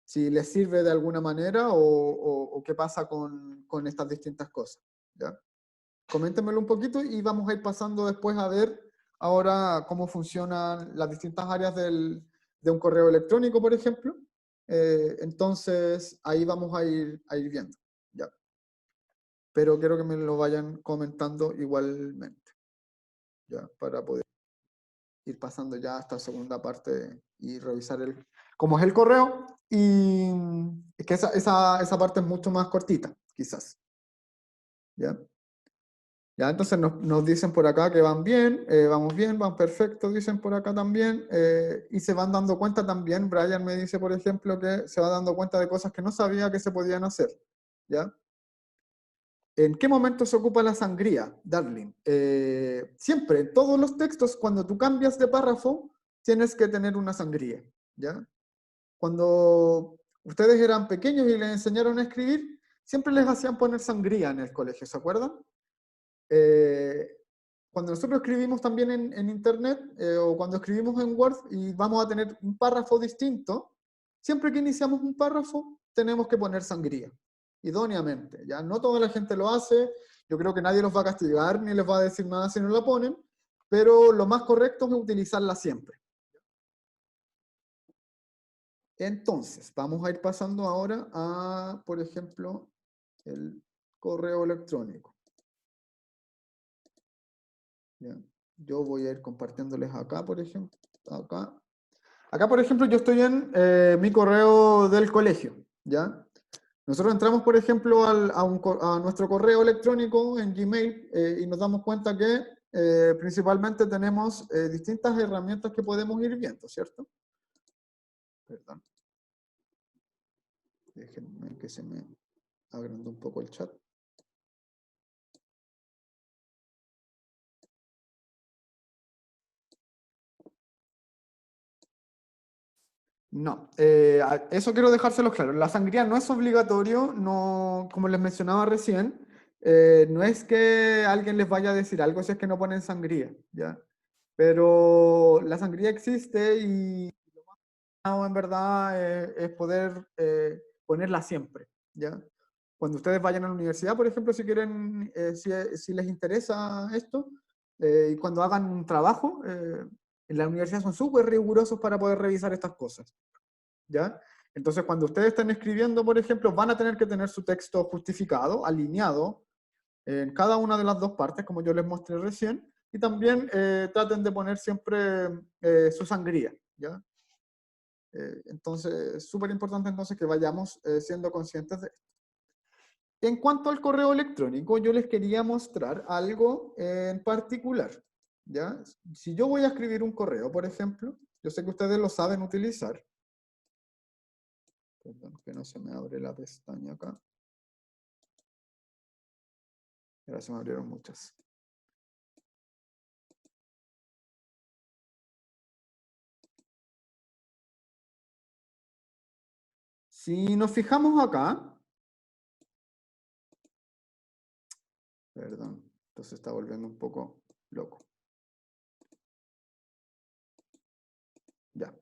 Si les sirve de alguna manera o qué pasa con estas distintas cosas. ¿Ya? Coméntenmelo un poquito y vamos a ir pasando después a ver ahora cómo funcionan las distintas áreas de un correo electrónico, por ejemplo. Entonces, ahí vamos a ir viendo. ¿Ya? Pero quiero que me lo vayan comentando igualmente, ¿ya? Para poder ir pasando ya a esta segunda parte y revisar cómo es el correo. Y es que esa parte es mucho más cortita, quizás. ¿Ya? Ya, entonces nos dicen por acá que van bien, van perfecto, dicen por acá también, y se van dando cuenta también, Brian me dice, por ejemplo, que se va dando cuenta de cosas que no sabía que se podían hacer, ¿ya? ¿En qué momento se ocupa la sangría, Darling? Siempre, en todos los textos, cuando tú cambias de párrafo, tienes que tener una sangría, ¿ya? Cuando ustedes eran pequeños y les enseñaron a escribir, siempre les hacían poner sangría en el colegio, ¿se acuerdan? Eh, Cuando nosotros escribimos también en Internet o cuando escribimos en Word y vamos a tener un párrafo distinto, siempre que iniciamos un párrafo tenemos que poner sangría, idóneamente. ¿Ya? No toda la gente lo hace, yo creo que nadie los va a castigar ni les va a decir nada si no la ponen, pero lo más correcto es utilizarla siempre. Entonces, vamos a ir pasando ahora a, por ejemplo, el correo electrónico. ¿Ya? Yo voy a ir compartiéndoles acá, por ejemplo. Acá. Acá, por ejemplo, yo estoy en mi correo del colegio. ¿Ya? Nosotros entramos, por ejemplo, a nuestro correo electrónico en Gmail y nos damos cuenta que principalmente tenemos distintas herramientas que podemos ir viendo, ¿cierto? Perdón. Déjenme que se me agrande un poco el chat. No, eso quiero dejárselo claro. La sangría no es obligatorio, no, como les mencionaba recién, no es que alguien les vaya a decir algo si es que no ponen sangría, ¿ya? Pero la sangría existe y en verdad es poder ponerla siempre, ¿ya? Cuando ustedes vayan a la universidad, por ejemplo, si quieren, si les interesa esto, y cuando hagan un trabajo, en la universidad son súper rigurosos para poder revisar estas cosas, ¿ya? Entonces, cuando ustedes estén escribiendo, por ejemplo, van a tener que tener su texto justificado, alineado, en cada una de las dos partes, como yo les mostré recién, y también traten de poner siempre su sangría, ¿ya? Entonces, es súper importante entonces que vayamos siendo conscientes de esto. En cuanto al correo electrónico, yo les quería mostrar algo en particular, ¿ya? Si yo voy a escribir un correo, por ejemplo, yo sé que ustedes lo saben utilizar. Perdón, que no se me abre la pestaña acá. Ahora se me abrieron muchas. Si nos fijamos acá, perdón, entonces está volviendo un poco loco. Ya.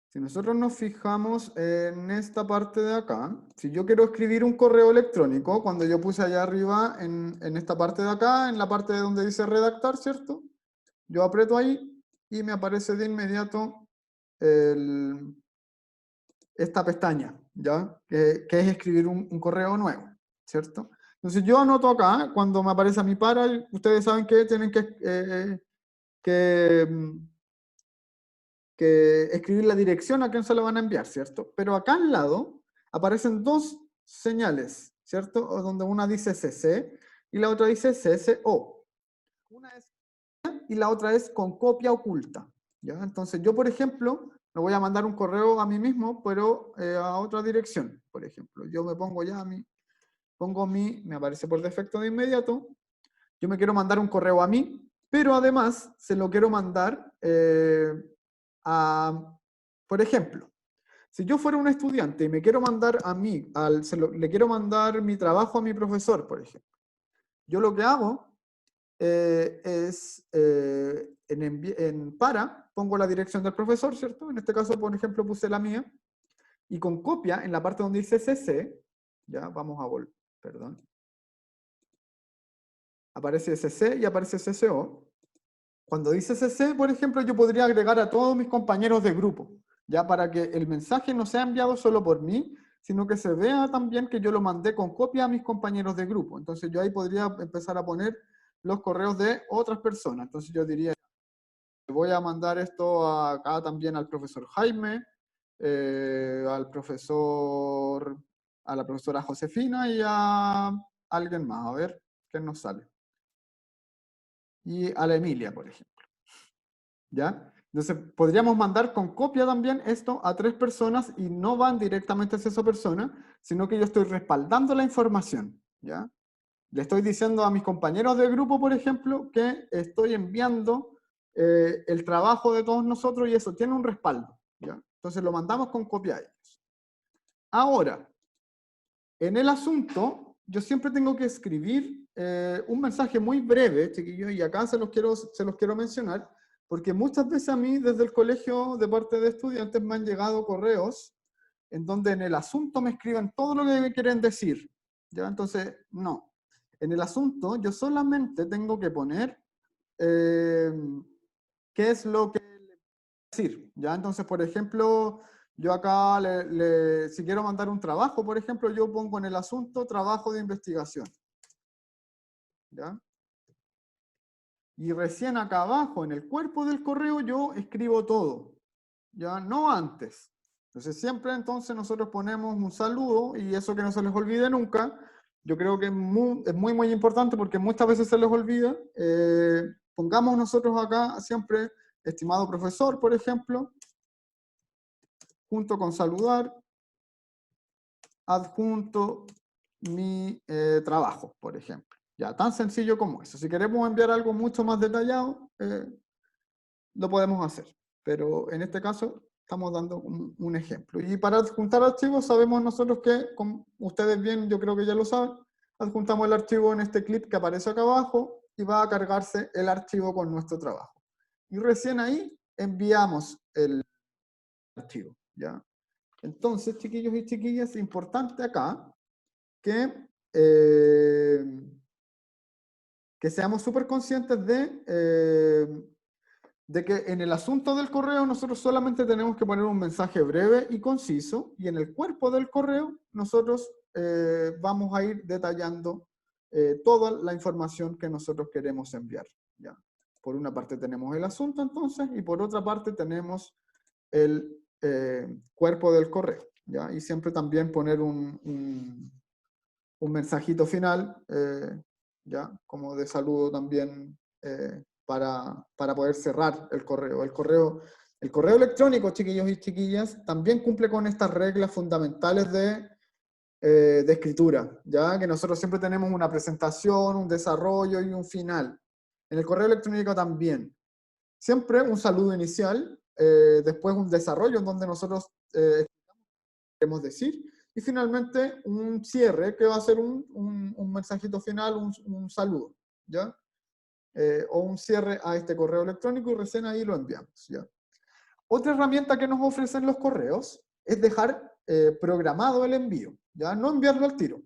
Si nosotros nos fijamos en esta parte de acá, si yo quiero escribir un correo electrónico, cuando yo puse allá arriba, en esta parte de acá, en la parte de donde dice redactar, ¿cierto? Yo aprieto ahí y me aparece de inmediato esta pestaña, ¿ya? Que es escribir un correo nuevo, ¿cierto? Entonces yo anoto acá, cuando me aparece a mi para, ustedes saben que tienen que, mm, que escribir la dirección a quién se lo van a enviar, ¿cierto? Pero acá al lado aparecen dos señales, ¿cierto? Donde una dice CC y la otra dice CSO. Una es y la otra es con copia oculta, ¿ya? Entonces yo, por ejemplo, me voy a mandar un correo a mí mismo, pero a otra dirección, por ejemplo. Yo me pongo ya me aparece por defecto de inmediato, yo me quiero mandar un correo a mí, pero además se lo quiero mandar por ejemplo, si yo fuera un estudiante y me quiero mandar a mí, le quiero mandar mi trabajo a mi profesor, por ejemplo, yo lo que hago es en para, pongo la dirección del profesor, ¿cierto? En este caso, por ejemplo, puse la mía, y con copia, en la parte donde dice CC, ya vamos a volver, perdón, aparece CC y aparece CCO. Cuando dice CC, por ejemplo, yo podría agregar a todos mis compañeros de grupo, ya para que el mensaje no sea enviado solo por mí, sino que se vea también que yo lo mandé con copia a mis compañeros de grupo. Entonces yo ahí podría empezar a poner los correos de otras personas. Entonces yo diría, voy a mandar esto acá también al profesor Jaime, al profesor, a la profesora Josefina y a alguien más. A ver, ¿quién nos sale? Y a la Emilia, por ejemplo. ¿Ya? Entonces, podríamos mandar con copia también esto a 3 personas y no van directamente hacia esa persona, sino que yo estoy respaldando la información, ¿ya? Le estoy diciendo a mis compañeros de grupo, por ejemplo, que estoy enviando el trabajo de todos nosotros y eso tiene un respaldo, ¿ya? Entonces lo mandamos con copia a ellos. Ahora, en el asunto, yo siempre tengo que escribir un mensaje muy breve, chiquillos, y acá se los quiero mencionar, porque muchas veces a mí desde el colegio, de parte de estudiantes, me han llegado correos en donde en el asunto me escriben todo lo que me quieren decir. ¿Ya? Entonces, no. En el asunto yo solamente tengo que poner qué es lo que decir. ¿Ya? Entonces, por ejemplo, Yo acá, si quiero mandar un trabajo, por ejemplo, yo pongo en el asunto trabajo de investigación. ¿Ya? Y recién acá abajo, en el cuerpo del correo, yo escribo todo. ¿Ya? No antes. Entonces siempre entonces nosotros ponemos un saludo y eso que no se les olvide nunca. Yo creo que es muy importante porque muchas veces se les olvida. Pongamos nosotros acá siempre, estimado profesor, por ejemplo, junto con saludar, adjunto mi trabajo, por ejemplo. Ya, tan sencillo como eso. Si queremos enviar algo mucho más detallado, lo podemos hacer. Pero en este caso estamos dando un ejemplo. Y para adjuntar archivos sabemos nosotros que, como ustedes bien, yo creo que ya lo saben, adjuntamos el archivo en este clip que aparece acá abajo y va a cargarse el archivo con nuestro trabajo. Y recién ahí enviamos el archivo, ¿ya? Entonces, chiquillos y chiquillas, es importante acá eh, que seamos súper conscientes de que en el asunto del correo nosotros solamente tenemos que poner un mensaje breve y conciso, y en el cuerpo del correo nosotros vamos a ir detallando toda la información que nosotros queremos enviar. ¿Ya? Por una parte tenemos el asunto entonces, y por otra parte tenemos el cuerpo del correo. ¿Ya? Y siempre también poner un mensajito final, ¿ya? Como de saludo también, para poder cerrar el correo. El correo electrónico, chiquillos y chiquillas, también cumple con estas reglas fundamentales de escritura, ¿ya? Que nosotros siempre tenemos una presentación, un desarrollo y un final. En el correo electrónico también. Siempre un saludo inicial, después un desarrollo en donde nosotros queremos decir, y finalmente un cierre que va a ser un mensajito final, un saludo, ¿ya? O un cierre a este correo electrónico y recién ahí lo enviamos, ¿ya? Otra herramienta que nos ofrecen los correos es dejar programado el envío, ¿ya? No enviarlo al tiro.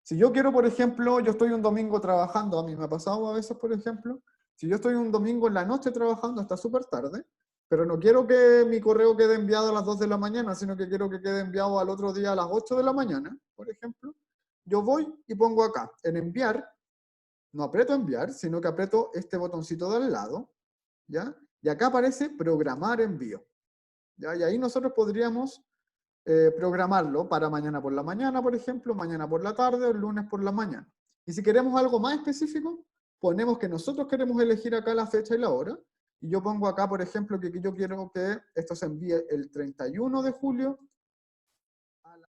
Si yo quiero, por ejemplo, yo estoy un domingo trabajando, a mí me ha pasado a veces, por ejemplo, si yo estoy un domingo en la noche trabajando hasta súper tarde, pero no quiero que mi correo quede enviado a las 2 de la mañana, sino que quiero que quede enviado al otro día a las 8 de la mañana, por ejemplo, yo voy y pongo acá, en enviar, no aprieto enviar, sino que aprieto este botoncito de al lado, ¿ya? Y acá aparece programar envío, ¿ya? Y ahí nosotros podríamos programarlo para mañana por la mañana, por ejemplo, mañana por la tarde o el lunes por la mañana. Y si queremos algo más específico, ponemos que nosotros queremos elegir acá la fecha y la hora. Y yo pongo acá, por ejemplo, que yo quiero que esto se envíe el 31 de julio a las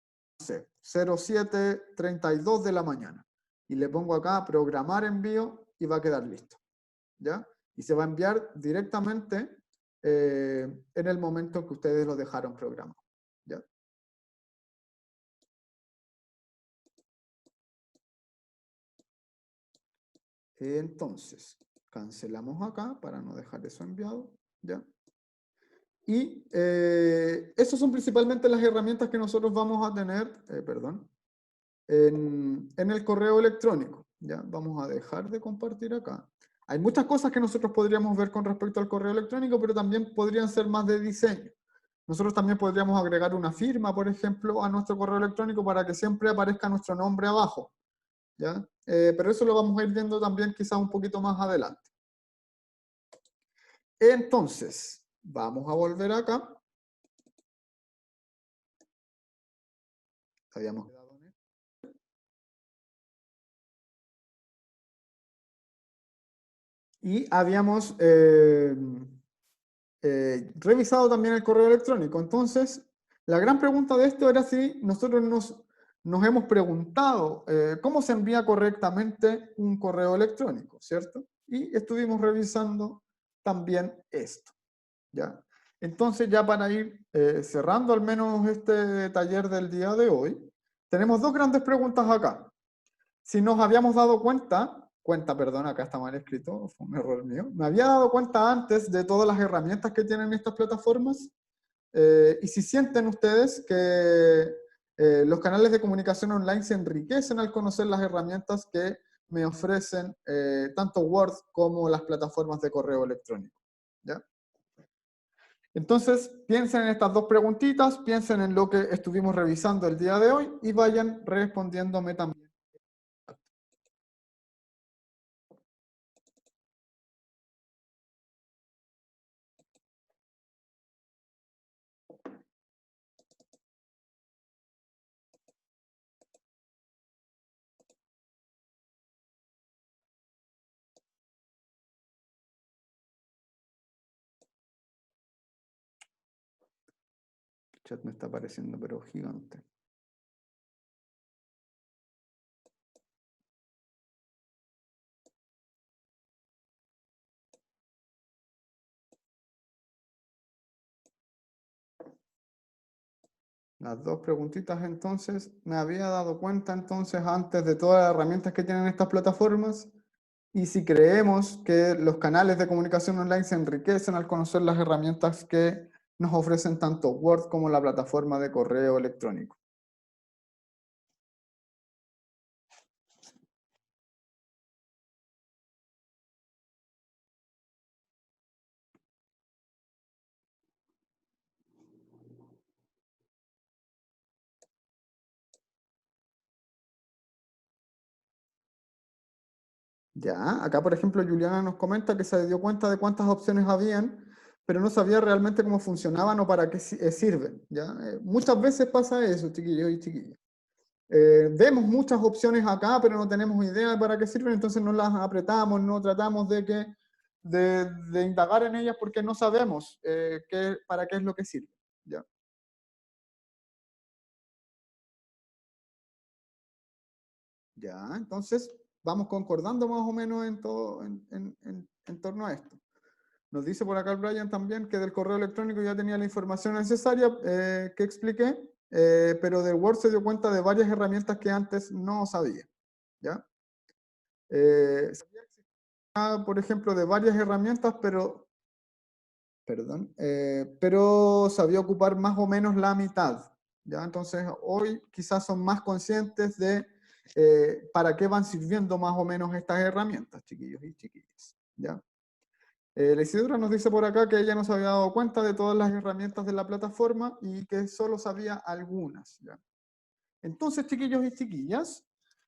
07:32 de la mañana. Y le pongo acá programar envío y va a quedar listo. ¿Ya? Y se va a enviar directamente en el momento que ustedes lo dejaron programado. ¿Ya? Entonces, cancelamos acá para no dejar eso enviado, ¿ya? Y esas son principalmente las herramientas que nosotros vamos a tener, perdón, en el correo electrónico, ¿ya? Vamos a dejar de compartir acá. Hay muchas cosas que nosotros podríamos ver con respecto al correo electrónico, pero también podrían ser más de diseño. Nosotros también podríamos agregar una firma, por ejemplo, a nuestro correo electrónico para que siempre aparezca nuestro nombre abajo, ¿ya? Pero eso lo vamos a ir viendo también quizás un poquito más adelante. Entonces, vamos a volver acá. Habíamos quedado en esto. Y habíamos revisado también el correo electrónico. Entonces, la gran pregunta de esto era si nosotros nos hemos preguntado cómo se envía correctamente un correo electrónico, ¿cierto? Y estuvimos revisando también esto, ¿ya? Entonces, ya para ir cerrando al menos este taller del día de hoy, tenemos dos grandes preguntas acá. Si nos habíamos dado perdón, acá está mal escrito, fue un error mío. Me había dado cuenta antes de todas las herramientas que tienen estas plataformas, y si sienten ustedes que los canales de comunicación online se enriquecen al conocer las herramientas que me ofrecen tanto Word como las plataformas de correo electrónico, ¿ya? Entonces, piensen en estas dos preguntitas, piensen en lo que estuvimos revisando el día de hoy y vayan respondiéndome también. El chat me está apareciendo, pero gigante. Las dos preguntitas entonces, me había dado cuenta entonces antes de todas las herramientas que tienen estas plataformas y si creemos que los canales de comunicación online se enriquecen al conocer las herramientas que nos ofrecen tanto Word como la plataforma de correo electrónico. Ya, acá por ejemplo Juliana nos comenta que se dio cuenta de cuántas opciones habían, pero no sabía realmente cómo funcionaban o para qué sirven. ¿Ya? Muchas veces pasa eso, chiquillos y chiquillas. Vemos muchas opciones acá, pero no tenemos idea de para qué sirven, entonces no las apretamos, no tratamos de indagar en ellas porque no sabemos para qué es lo que sirve. ¿Ya? Ya, entonces vamos concordando más o menos en todo, en torno a esto. Nos dice por acá el Brian también que del correo electrónico ya tenía la información necesaria que expliqué, pero del Word se dio cuenta de varias herramientas que antes no sabía. ¿Ya? Sabía que existía, por ejemplo, de varias herramientas, pero sabía ocupar más o menos la mitad. ¿Ya? Entonces, hoy quizás son más conscientes de para qué van sirviendo más o menos estas herramientas, chiquillos y chiquillas. ¿Ya? La Isidora nos dice por acá que ella no se había dado cuenta de todas las herramientas de la plataforma y que solo sabía algunas. ¿Ya? Entonces, chiquillos y chiquillas,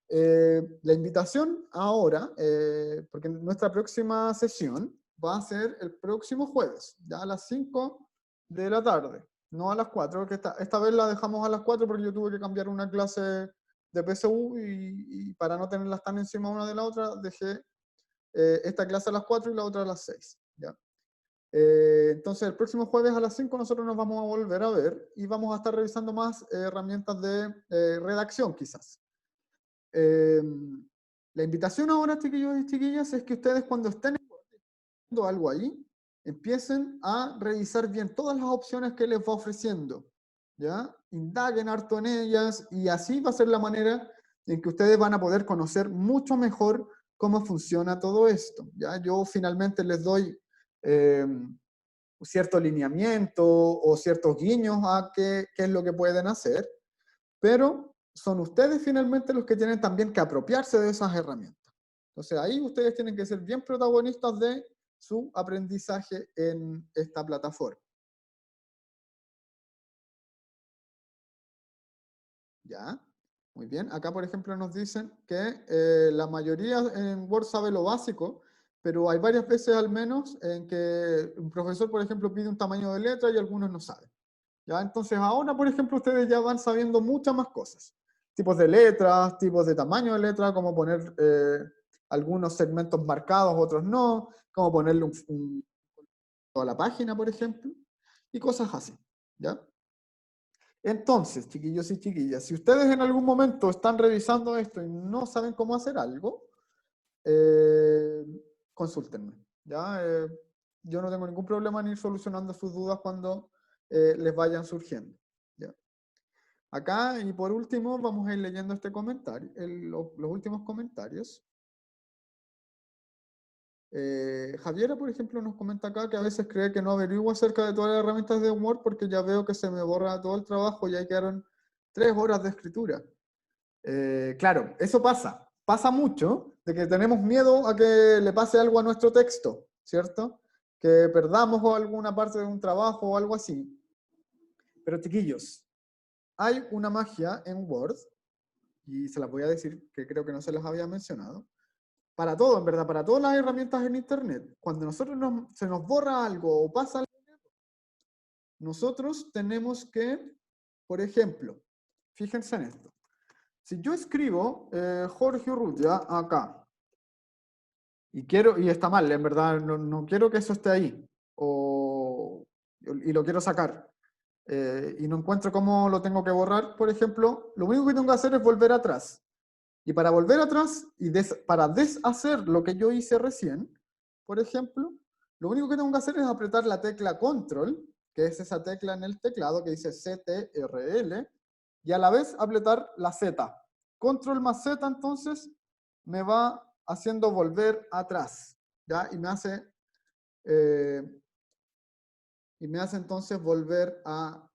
la invitación ahora, porque nuestra próxima sesión va a ser el próximo jueves, ya a las 5 de la tarde, no a las 4, que esta vez la dejamos a las 4 porque yo tuve que cambiar una clase de PSU y para no tenerlas tan encima una de la otra, dejé esta clase a las 4 y la otra a las 6. ¿Ya? Entonces, el próximo jueves a las 5 nosotros nos vamos a volver a ver y vamos a estar revisando más herramientas de redacción, quizás. La invitación ahora, chiquillos y chiquillas, es que ustedes cuando estén haciendo algo ahí, empiecen a revisar bien todas las opciones que les va ofreciendo. ¿Ya? Indaguen harto en ellas y así va a ser la manera en que ustedes van a poder conocer mucho mejor cómo funciona todo esto. ¿Ya? Yo finalmente les doy cierto lineamiento o ciertos guiños a qué es lo que pueden hacer, pero son ustedes finalmente los que tienen también que apropiarse de esas herramientas. Entonces ahí ustedes tienen que ser bien protagonistas de su aprendizaje en esta plataforma. ¿Ya? Muy bien. Acá, por ejemplo, nos dicen que la mayoría en Word sabe lo básico, pero hay varias veces al menos en que un profesor, por ejemplo, pide un tamaño de letra y algunos no saben. ¿Ya? Entonces ahora, por ejemplo, ustedes ya van sabiendo muchas más cosas. Tipos de letras, tipos de tamaño de letra, cómo poner algunos segmentos marcados, otros no, cómo ponerle a la página, por ejemplo, y cosas así. ¿Ya? Entonces, chiquillos y chiquillas, si ustedes en algún momento están revisando esto y no saben cómo hacer algo, eh, consúltenme. ¿Ya? Yo no tengo ningún problema en ir solucionando sus dudas cuando les vayan surgiendo. ¿Ya? Acá, y por último, vamos a ir leyendo este comentario, los últimos comentarios. Javiera, por ejemplo, nos comenta acá que a veces cree que no averiguo acerca de todas las herramientas de Word porque ya veo que se me borra todo el trabajo y ahí quedaron 3 horas de escritura. Claro, eso pasa. Pasa mucho de que tenemos miedo a que le pase algo a nuestro texto, ¿cierto? que perdamos alguna parte de un trabajo o algo así. Pero chiquillos, hay una magia en Word, y se las voy a decir, que creo que no se las había mencionado, para todo, en verdad, para todas las herramientas en Internet. Cuando nosotros se nos borra algo o pasa algo, nosotros tenemos que, por ejemplo, fíjense en esto. Si yo escribo Jorge Urrutia acá, y está mal, en verdad, no quiero que eso esté ahí, y lo quiero sacar, y no encuentro cómo lo tengo que borrar, por ejemplo, lo único que tengo que hacer es volver atrás. Y para volver atrás y para deshacer lo que yo hice recién, por ejemplo, lo único que tengo que hacer es apretar la tecla Control, que es esa tecla en el teclado que dice CTRL, y a la vez apretar la Z. Control más Z, entonces, me va haciendo volver atrás, ¿ya? Y me hace entonces volver a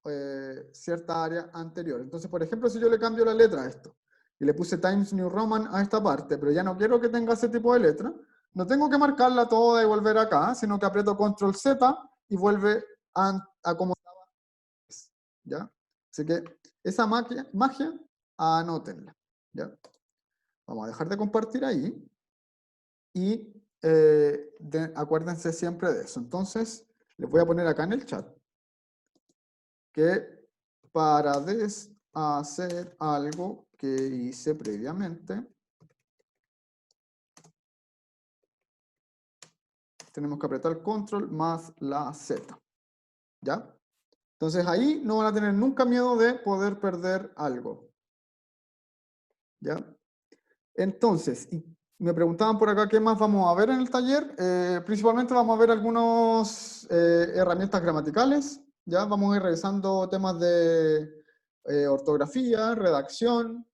cierta área anterior. Entonces, por ejemplo, si yo le cambio la letra a esto, y le puse Times New Roman a esta parte, pero ya no quiero que tenga ese tipo de letra, no tengo que marcarla toda y volver acá, sino que aprieto Control Z y vuelve a como estaba antes, ¿ya? Así que esa magia anótenla, ¿ya? Vamos a dejar de compartir ahí y acuérdense siempre de eso. Entonces, les voy a poner acá en el chat que para deshacer algo que hice previamente, tenemos que apretar Control más la Z, ¿ya? Entonces ahí no van a tener nunca miedo de poder perder algo, ¿ya? Entonces, y me preguntaban por acá qué más vamos a ver en el taller. Principalmente vamos a ver algunas herramientas gramaticales, ¿ya? Vamos a ir revisando temas de ortografía, redacción,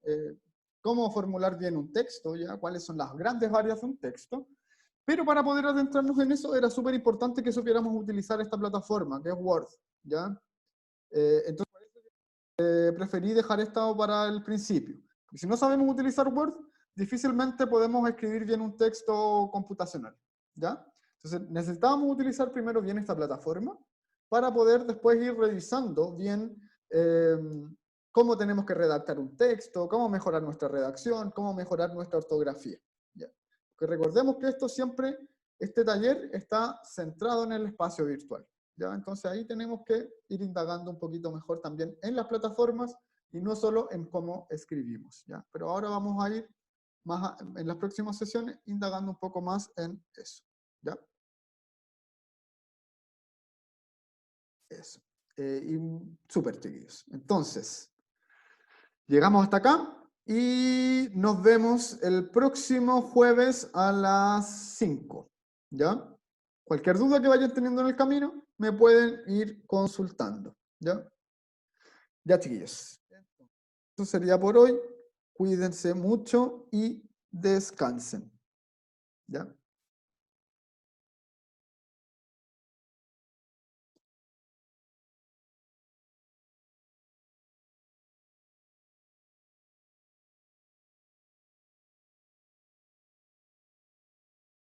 cómo formular bien un texto, ¿ya? Cuáles son las grandes áreas de un texto. Pero para poder adentrarnos en eso era súper importante que supiéramos utilizar esta plataforma, que es Word, ¿ya? Entonces, preferí dejar esto para el principio. Porque si no sabemos utilizar Word, difícilmente podemos escribir bien un texto computacional, ¿ya? Entonces, necesitábamos utilizar primero bien esta plataforma para poder después ir revisando bien cómo tenemos que redactar un texto, cómo mejorar nuestra redacción, cómo mejorar nuestra ortografía, ¿ya? Porque recordemos que este taller está centrado en el espacio virtual, ¿ya? Entonces ahí tenemos que ir indagando un poquito mejor también en las plataformas y no solo en cómo escribimos, ¿ya? Pero ahora vamos a ir en las próximas sesiones indagando un poco más en eso, ¿ya? Eso. Y súper, chiquillos. Entonces, llegamos hasta acá y nos vemos el próximo jueves a las 5, ¿ya? Cualquier duda que vayan teniendo en el camino, me pueden ir consultando, ¿ya? Ya, chiquillos. Eso sería por hoy. Cuídense mucho y descansen, ¿ya?